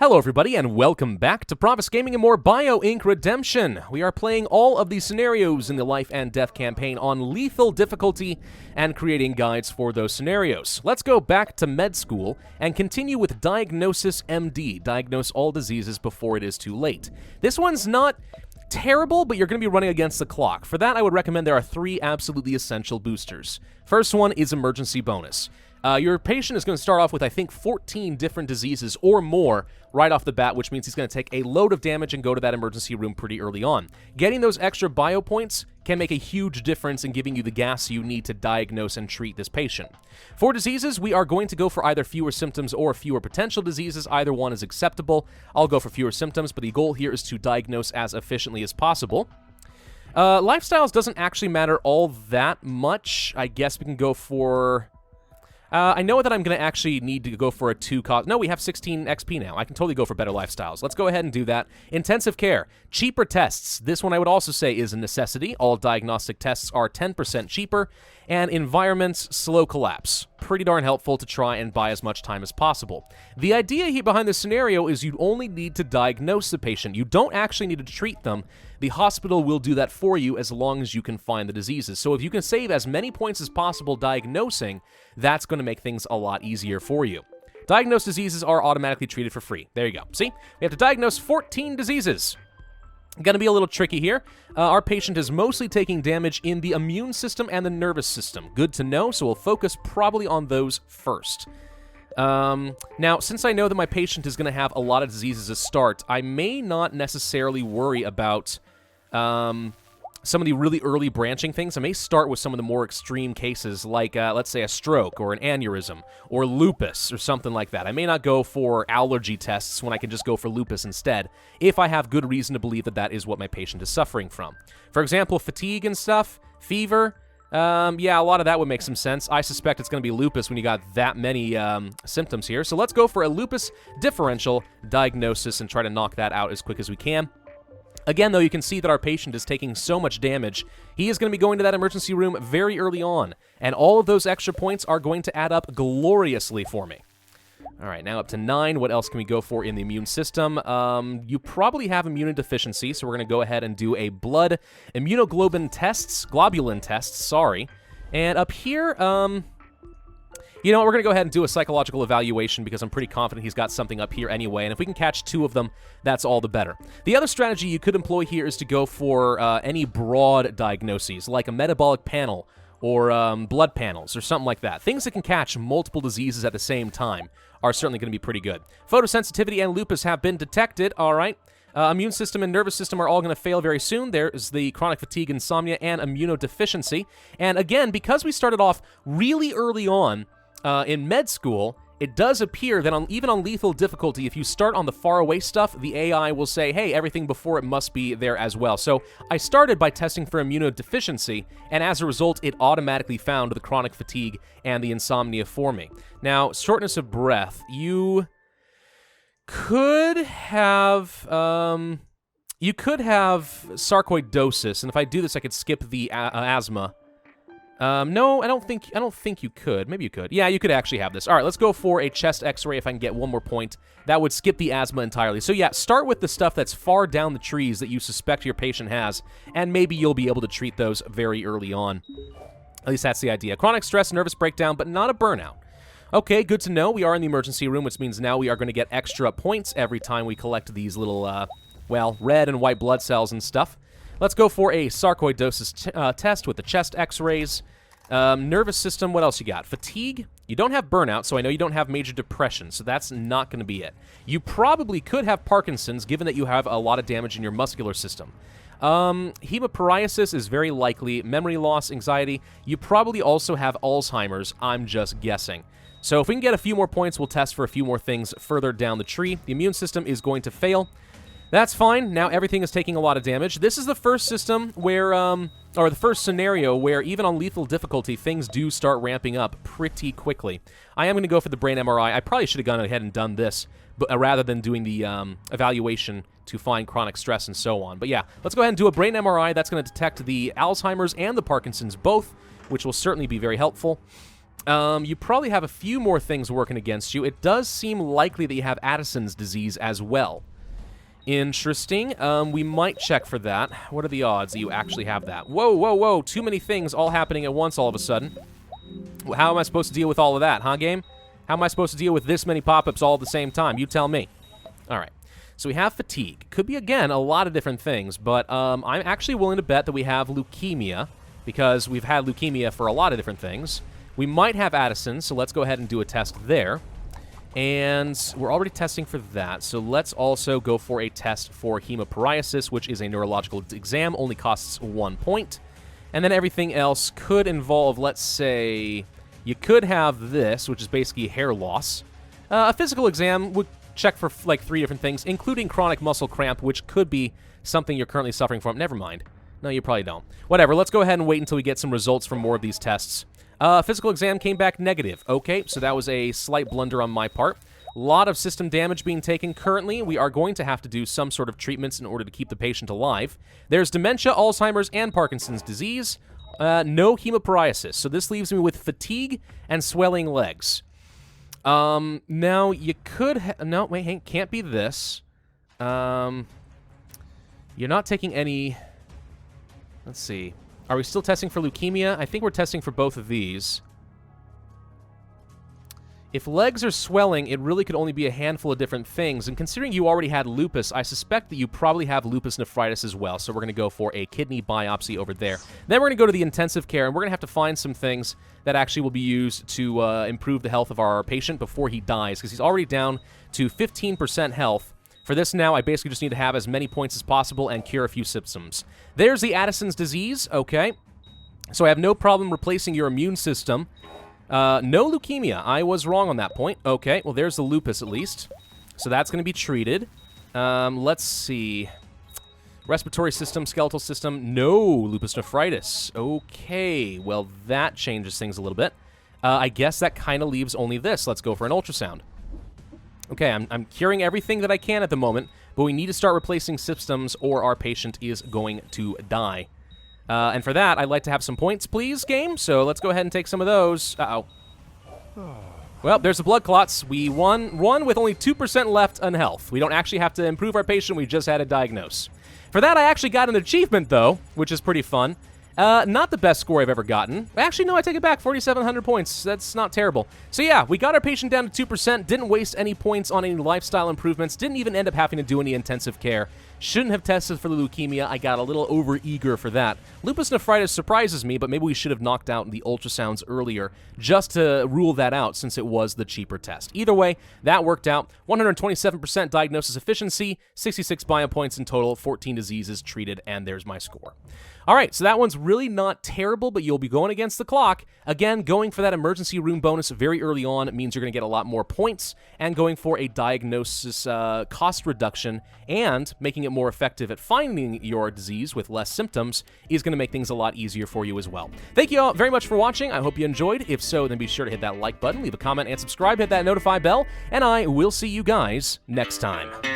Hello everybody, and welcome back to Pravus Gaming and more Bio Inc. Redemption. We are playing all of the scenarios in the Life and Death campaign on lethal difficulty and creating guides for those scenarios. Let's go back to med school and continue with Diagnosis M.D. Diagnose all diseases before it is too late. This one's not terrible, but you're going to be running against the clock. For that, I would recommend there are 3 absolutely essential boosters. First one is emergency bonus. Your patient is going to start off with, I think, 14 different diseases or more right off the bat, which means he's going to take a load of damage and go to that emergency room pretty early on. Getting those extra bio points can make a huge difference in giving you the gas you need to diagnose and treat this patient. For diseases, we are going to go for either fewer symptoms or fewer potential diseases. Either one is acceptable. I'll go for fewer symptoms, but the goal here is to diagnose as efficiently as possible. Lifestyles doesn't actually matter all that much. I guess we can go for... I know that I'm going to actually need to go for a 2 cost. No, we have 16 XP now. I can totally go for better lifestyles. Let's go ahead and do that. Intensive care. Cheaper tests. This one I would also say is a necessity. All diagnostic tests are 10% cheaper. And environments, slow collapse. Pretty darn helpful to try and buy as much time as possible. The idea here behind this scenario is you only need to diagnose the patient. You don't actually need to treat them. The hospital will do that for you as long as you can find the diseases. So if you can save as many points as possible diagnosing, that's going to make things a lot easier for you. Diagnosed diseases are automatically treated for free. There you go. See? We have to diagnose 14 diseases. Going to be a little tricky here. Our patient is mostly taking damage in the immune system and the nervous system. Good to know, so we'll focus probably on those first. Now, since I know that my patient is going to have a lot of diseases to start, I may not necessarily worry about some of the really early branching things. I may start with some of the more extreme cases, like, let's say, a stroke or an aneurysm or lupus or something like that. I may not go for allergy tests when I can just go for lupus instead, if I have good reason to believe that that is what my patient is suffering from. For example, fatigue and stuff, fever, yeah, a lot of that would make some sense. I suspect it's going to be lupus when you got that many symptoms here. So let's go for a lupus differential diagnosis and try to knock that out as quick as we can. Again, though, you can see that our patient is taking so much damage. He is going to be going to that emergency room very early on, and all of those extra points are going to add up gloriously for me. All right, now up to 9. What else can we go for in the immune system? You probably have immunodeficiency, so we're going to go ahead and do a blood globulin tests, sorry. And up here, you know what, we're going to go ahead and do a psychological evaluation because I'm pretty confident he's got something up here anyway, and if we can catch 2 of them, that's all the better. The other strategy you could employ here is to go for any broad diagnoses, like a metabolic panel or blood panels or something like that. Things that can catch multiple diseases at the same time are certainly going to be pretty good. Photosensitivity and lupus have been detected, all right. Immune system and nervous system are all going to fail very soon. There's the chronic fatigue, insomnia, and immunodeficiency. And again, because we started off really early on, in med school, it does appear that even on lethal difficulty, if you start on the faraway stuff, the AI will say, hey, everything before it must be there as well. So I started by testing for immunodeficiency, and as a result, it automatically found the chronic fatigue and the insomnia for me. Now, shortness of breath. You could have sarcoidosis, and if I do this, I could skip the asthma. No, I don't think you could. Maybe you could. Yeah, you could actually have this. All right, let's go for a chest x-ray if I can get 1 more point. That would skip the asthma entirely. So yeah, start with the stuff that's far down the trees that you suspect your patient has, and maybe you'll be able to treat those very early on. At least that's the idea. Chronic stress, nervous breakdown, but not a burnout. Okay, good to know. We are in the emergency room, which means now we are going to get extra points every time we collect these little, well, red and white blood cells and stuff. Let's go for a sarcoidosis test with the chest x-rays. Nervous system, what else you got? Fatigue? You don't have burnout, so I know you don't have major depression, so that's not going to be it. You probably could have Parkinson's, given that you have a lot of damage in your muscular system. Hemopariasis is very likely. Memory loss, anxiety. You probably also have Alzheimer's. I'm just guessing. So if we can get a few more points, we'll test for a few more things further down the tree. The immune system is going to fail. That's fine. Now everything is taking a lot of damage. This is the first system where, or the first scenario where even on lethal difficulty, things do start ramping up pretty quickly. I am going to go for the brain MRI. I probably should have gone ahead and done this, but rather than doing the evaluation to find chronic stress and so on. But yeah, let's go ahead and do a brain MRI. That's going to detect the Alzheimer's and the Parkinson's both, which will certainly be very helpful. You probably have a few more things working against you. It does seem likely that you have Addison's disease as well. Interesting. We might check for that. What are the odds that you actually have that? Whoa, whoa, whoa. Too many things all happening at once all of a sudden. How am I supposed to deal with all of that, huh, game? How am I supposed to deal with this many pop-ups all at the same time? You tell me. All right. So we have fatigue. Could be, again, a lot of different things, but I'm actually willing to bet that we have leukemia, because we've had leukemia for a lot of different things. We might have Addison, so let's go ahead and do a test there. And we're already testing for that, so let's also go for a test for hemopariasis, which is a neurological exam, only costs 1 point. And then everything else could involve, let's say, you could have this, which is basically hair loss. A physical exam would check for like 3 different things, including chronic muscle cramp, which could be something you're currently suffering from. Never mind. No, you probably don't. Whatever, let's go ahead and wait until we get some results from more of these tests. Physical exam came back negative. Okay, so that was a slight blunder on my part. A lot of system damage being taken currently. We are going to have to do some sort of treatments in order to keep the patient alive. There's dementia, Alzheimer's, and Parkinson's disease. No hemopariasis. So this leaves me with fatigue and swelling legs. Now, you could... no, wait, Hank, can't be this. You're not taking any... Let's see. Are we still testing for leukemia? I think we're testing for both of these. If legs are swelling, it really could only be a handful of different things. And considering you already had lupus, I suspect that you probably have lupus nephritis as well. So we're going to go for a kidney biopsy over there. Then we're going to go to the intensive care, and we're going to have to find some things that actually will be used to improve the health of our patient before he dies, because he's already down to 15% health. For this now, I basically just need to have as many points as possible and cure a few symptoms. There's the Addison's disease. Okay. So I have no problem replacing your immune system. No leukemia. I was wrong on that point. Okay, well, there's the lupus at least. So that's going to be treated. Let's see. Respiratory system, skeletal system, no lupus nephritis. Okay, well, that changes things a little bit. I guess that kind of leaves only this. Let's go for an ultrasound. Okay, I'm curing everything that I can at the moment, but we need to start replacing systems or our patient is going to die. And for that, I'd like to have some points, please, game. So let's go ahead and take some of those. Uh-oh. Well, there's the blood clots. We won with only 2% left on health. We don't actually have to improve our patient. We just had to diagnose. For that, I actually got an achievement, though, which is pretty fun. Not the best score I've ever gotten. Actually, no, I take it back. 4,700 points. That's not terrible. So yeah, we got our patient down to 2%. Didn't waste any points on any lifestyle improvements. Didn't even end up having to do any intensive care. Shouldn't have tested for the leukemia. I got a little over-eager for that. Lupus nephritis surprises me, but maybe we should have knocked out the ultrasounds earlier just to rule that out since it was the cheaper test. Either way, that worked out. 127% diagnosis efficiency, 66 bio points in total, 14 diseases treated, and there's my score. All right, so that one's really not terrible, but you'll be going against the clock. Again, going for that emergency room bonus very early on means you're going to get a lot more points, and going for a diagnosis cost reduction and making it more effective at finding your disease with less symptoms is going to make things a lot easier for you as well. Thank you all very much for watching. I hope you enjoyed. If so, then be sure to hit that like button, leave a comment, and subscribe, hit that notify bell, and I will see you guys next time.